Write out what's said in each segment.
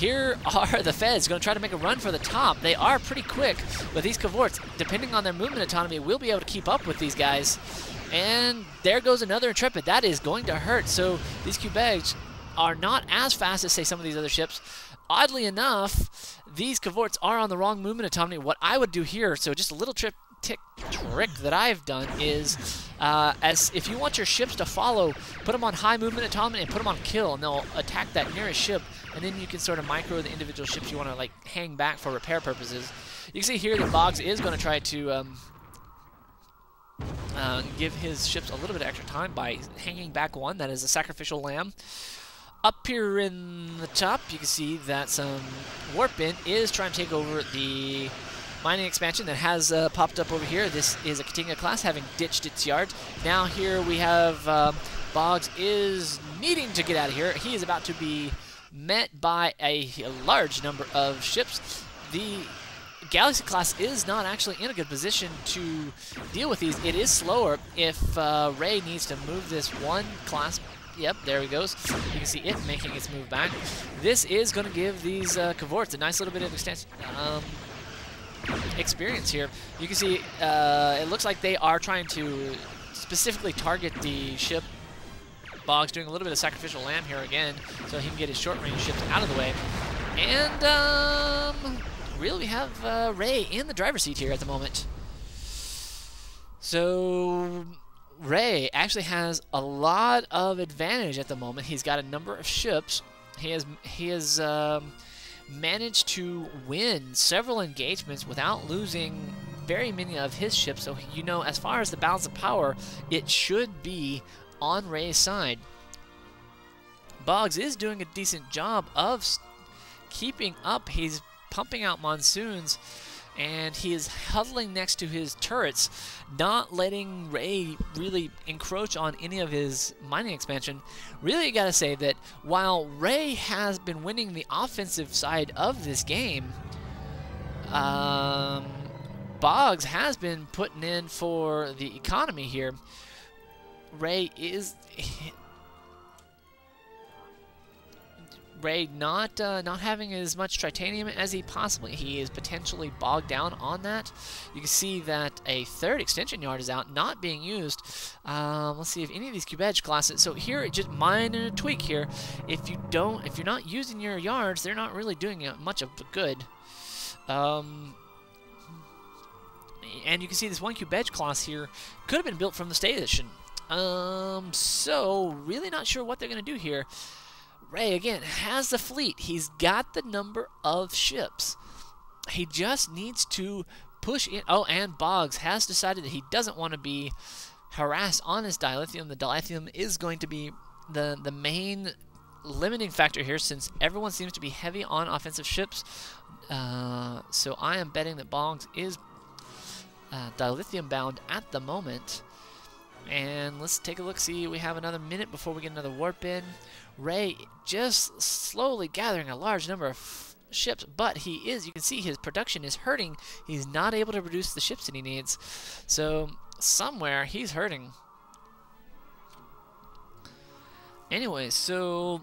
here are the Feds going to try to make a run for the top. They are pretty quick, but these Cavorts, depending on their movement autonomy, will be able to keep up with these guys. And there goes another Intrepid. That is going to hurt. So these Boggz are not as fast as, say, some of these other ships. Oddly enough, these Cavorts are on the wrong movement autonomy. What I would do here, so just a little trick that I've done is, as if you want your ships to follow, put them on high movement autonomy and put them on kill, and they'll attack that nearest ship, and then you can sort of micro the individual ships you want to like hang back for repair purposes. You can see here that Boggz is going to try to give his ships a little bit of extra time by hanging back one. That is a sacrificial lamb. Up here in the top, you can see that some Warpin is trying to take over the mining expansion that has popped up over here. This is a Katinga class having ditched its yards. Now here we have Boggz is needing to get out of here. He is about to be met by a large number of ships. The Galaxy class is not actually in a good position to deal with these. It is slower if Ray needs to move this one class. Yep, there he goes. You can see it making its move back. This is going to give these Cavorts a nice little bit of experience here. You can see it looks like they are trying to specifically target the ship. Boggz doing a little bit of sacrificial lamb here again, so he can get his short-range ships out of the way. And really we have Ray in the driver's seat here at the moment. So Ray actually has a lot of advantage at the moment. He's got a number of ships. He has managed to win several engagements without losing very many of his ships. So, you know, as far as the balance of power, it should be on Ray's side. Boggz is doing a decent job of keeping up. He's pumping out monsoons, and he is huddling next to his turrets, not letting Ray really encroach on any of his mining expansion. Really, you gotta say that while Ray has been winning the offensive side of this game, Boggz has been putting in for the economy here. Ray not having as much titanium as he is potentially bogged down on that. You can see that a third extension yard is out, not being used. Let's see if any of these Boggz classes. So here, just minor tweak here. If you're not using your yards, they're not really doing much of good. And you can see this one Boggz class here could have been built from the station. So really not sure what they're gonna do here. Ray, again, has the fleet. He's got the number of ships. He just needs to push in. Oh, and Boggz has decided that he doesn't want to be harassed on his dilithium. The dilithium is going to be the main limiting factor here, since everyone seems to be heavy on offensive ships. So I am betting that Boggz is dilithium bound at the moment. And let's take a look, see, we have another minute before we get another warp in. Ray just slowly gathering a large number of ships, but you can see his production is hurting. He's not able to produce the ships that he needs. So somewhere he's hurting. Anyway, so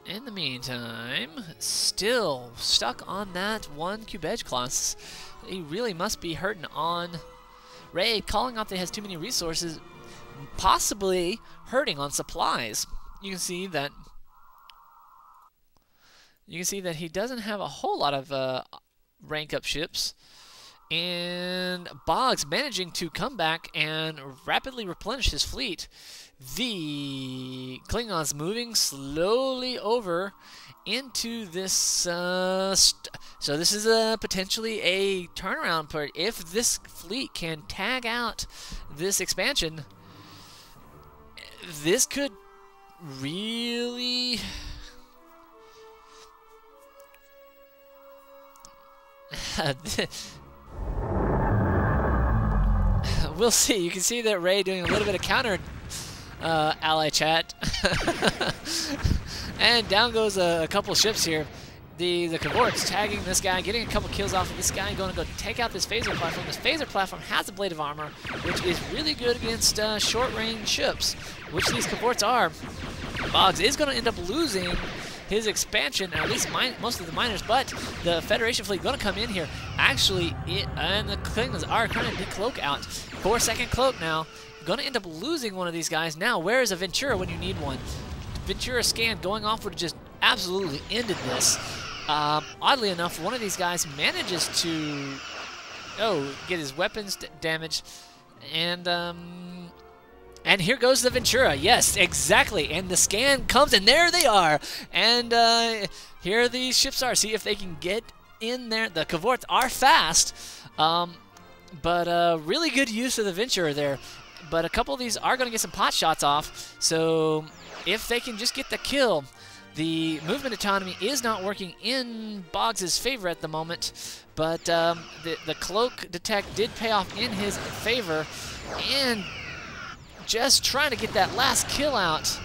in the meantime, still stuck on that one Boggz class. He really must be hurting on Ray, calling out that he has too many resources, possibly hurting on supplies. You can see that he doesn't have a whole lot of rank up ships, and Boggz managing to come back and rapidly replenish his fleet. The Klingons moving slowly over into this, so this is potentially a turnaround part. If this fleet can tag out this expansion, this could really we'll see. You can see that Ray doing a little bit of counter ally chat. And down goes a couple ships here. the Cavorts tagging this guy, getting a couple kills off of this guy, going to go take out this phaser platform. This phaser platform has a blade of armor, which is really good against short-range ships, which these Cavorts are. Boggz is going to end up losing his expansion, or at least most of the miners, but the Federation fleet going to come in here. Actually, and the Klingons are trying to decloak out. 4-second cloak now. Going to end up losing one of these guys. Now, where is a Ventura when you need one? Ventura scan going off would have just absolutely ended this. Oddly enough, one of these guys manages to get his weapons damaged, and here goes the Ventura. Yes, exactly. And the scan comes, and there they are. And here these ships are. See if they can get in there. The Cavorts are fast, but really good use of the Ventura there. But a couple of these are going to get some pot shots off. So if they can just get the kill, the movement autonomy is not working in Boggs' favor at the moment. But the cloak detect did pay off in his favor. And just trying to get that last kill out.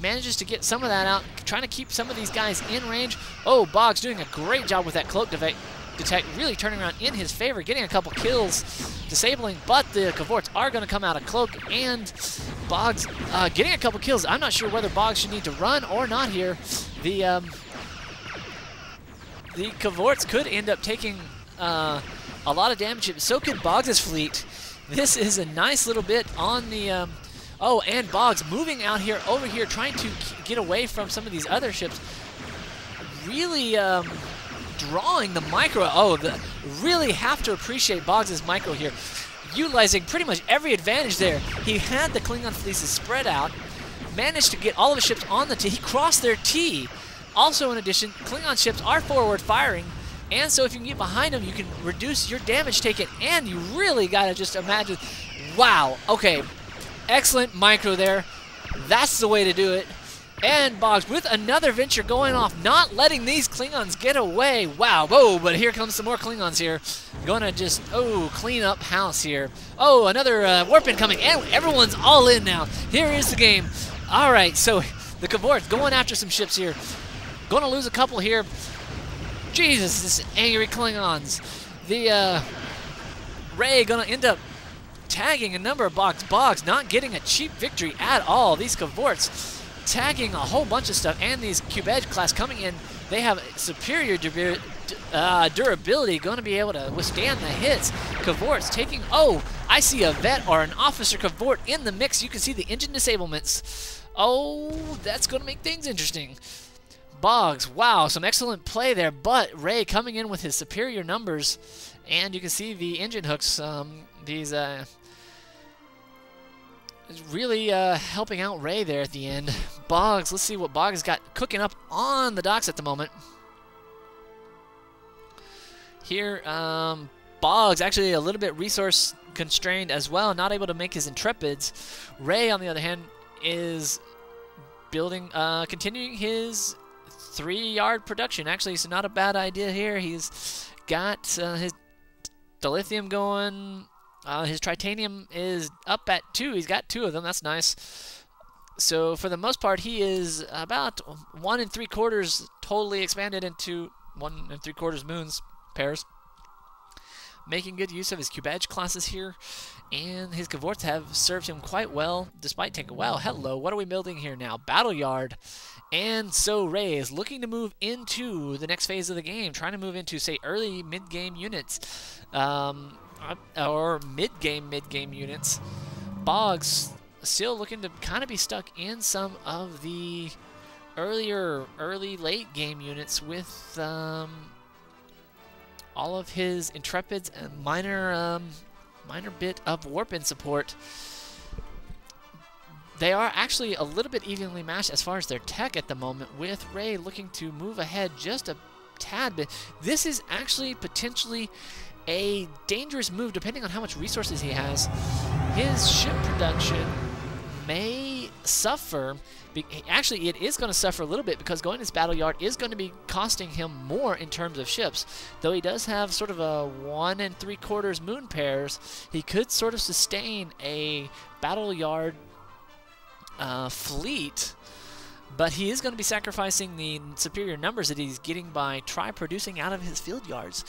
Manages to get some of that out, trying to keep some of these guys in range. Oh, Boggz doing a great job with that cloak detect, really turning around in his favor, getting a couple kills, disabling, but the Cavorts are going to come out of cloak, and Boggz getting a couple kills. I'm not sure whether Boggz should need to run or not here. The Cavorts could end up taking a lot of damage, but so could Boggs' fleet. This is a nice little bit on the... oh, and Boggz moving out here, over here, trying to get away from some of these other ships. Really drawing the micro. Oh, really have to appreciate Boggs' micro here. Utilizing pretty much every advantage there. He had the Klingon fleeces spread out. Managed to get all of his ships on the T. He crossed their T. Also, in addition, Klingon ships are forward firing. And so if you can get behind them, you can reduce your damage taken, and you really got to just imagine, wow, okay, excellent micro there. That's the way to do it. And Boggz with another Venture going off, not letting these Klingons get away. Wow, whoa, but here comes some more Klingons here. Gonna just, clean up house here. Oh, another warp incoming, and everyone's all in now. Here is the game. All right, so the Cavorts going after some ships here. Gonna lose a couple here. Jesus, this angry Klingons. The Ray gonna end up tagging a number of Boggz. Boggz not getting a cheap victory at all. These Cavorts tagging a whole bunch of stuff, and these Cube Edge class coming in. They have superior durability, going to be able to withstand the hits. Cavorts taking, oh, I see a vet or an officer Cavort in the mix. You can see the engine disablements. Oh, that's going to make things interesting. Boggz, wow, some excellent play there, but Ray coming in with his superior numbers, and you can see the engine hooks, these really helping out Ray there at the end. Boggz, let's see what Boggz got cooking up on the docks at the moment. Here, Boggz actually a little bit resource constrained as well, not able to make his Intrepids. Ray, on the other hand, is building, continuing his 3-yard production. Actually, it's not a bad idea here. He's got his dilithium going. His tritanium is up at 2. He's got 2 of them. That's nice. So for the most part, he is about 1 3/4 totally expanded into 1 3/4 moons pairs. Making good use of his Cube Edge classes here. And his Cavorts have served him quite well, despite taking, wow, hello, what are we building here now? Battle Yard. And so Ray is looking to move into the next phase of the game, trying to move into, say, early mid-game units, or mid-game units. Boggz still looking to kind of be stuck in some of the early late game units with all of his Intrepids and minor bit of warp-in support. They are actually a little bit evenly matched as far as their tech at the moment, with Ray looking to move ahead just a tad bit. This is actually potentially a dangerous move depending on how much resources he has. His ship production may suffer. Actually, it is going to suffer a little bit because going to this battle yard is going to be costing him more in terms of ships. Though he does have sort of a 1 3/4 moon pairs, he could sort of sustain a battle yard fleet But he is going to be sacrificing the superior numbers that he's getting by producing out of his field yards.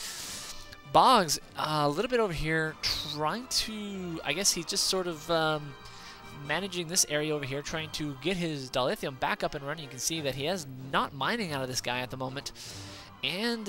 Boggz, a little bit over here, trying to, I guess he's just sort of managing this area over here, trying to get his dilithium back up and running. You can see that he has not mining out of this guy at the moment. And